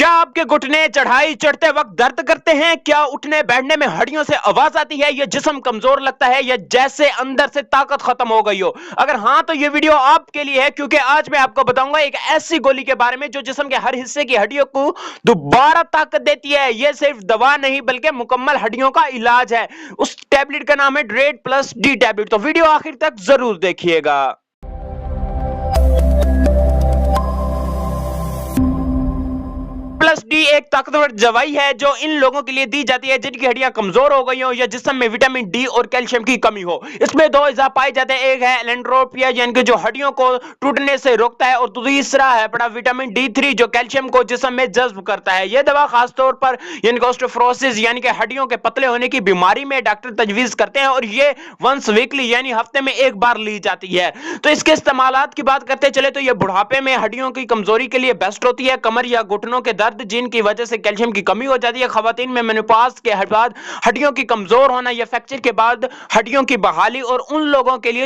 क्या आपके घुटने चढ़ाई चढ़ते वक्त दर्द करते हैं? क्या उठने बैठने में हड्डियों से आवाज आती है? या जिस्म कमजोर लगता है या जैसे अंदर से ताकत खत्म हो गई हो? अगर हाँ तो ये वीडियो आपके लिए है, क्योंकि आज मैं आपको बताऊंगा एक ऐसी गोली के बारे में जो जिस्म के हर हिस्से की हड्डियों को दोबारा ताकत देती है। ये सिर्फ दवा नहीं बल्कि मुकम्मल हड्डियों का इलाज है। उस टैबलेट का नाम है ड्रेड प्लस डी टैबलेट। तो वीडियो आखिर तक जरूर देखिएगा। प्लस डी एक ताकतवर दवाई है जो इन लोगों के लिए दी जाती है जिनकी हड्डियां कमजोर हो गई हो या जिस्म में विटामिन डी और कैल्शियम की कमी हो। इसमें दो अज़ा पाए जाते हैं, एक है एलेंड्रोपिया यानी कि जो हड्डियों को टूटने से रोकता है, और दूसरा है बड़ा विटामिन डी3 जो कैल्शियम को जिस्म में जज्ब करता है। यह दवा खासतौर पर यानी कि ऑस्टियोपोरोसिस यानी कि हड्डियों के पतले होने की बीमारी में डॉक्टर तजवीज करते हैं, और ये वंस वीकली यानी हफ्ते में एक बार ली जाती है। तो इसके इस्तेमालात की बात करते चले तो यह बुढ़ापे में हड्डियों की कमजोरी के लिए बेस्ट होती है। कमर या घुटनों के दर्द जिनकी वजह से कैल्शियम की कमी हो जाती है, खवातीन में मेनोपॉज के बाद हड्डियों की कमजोर होना या फ्रैक्चर के बाद हड्डियों की बहाली, और उन लोगों के लिए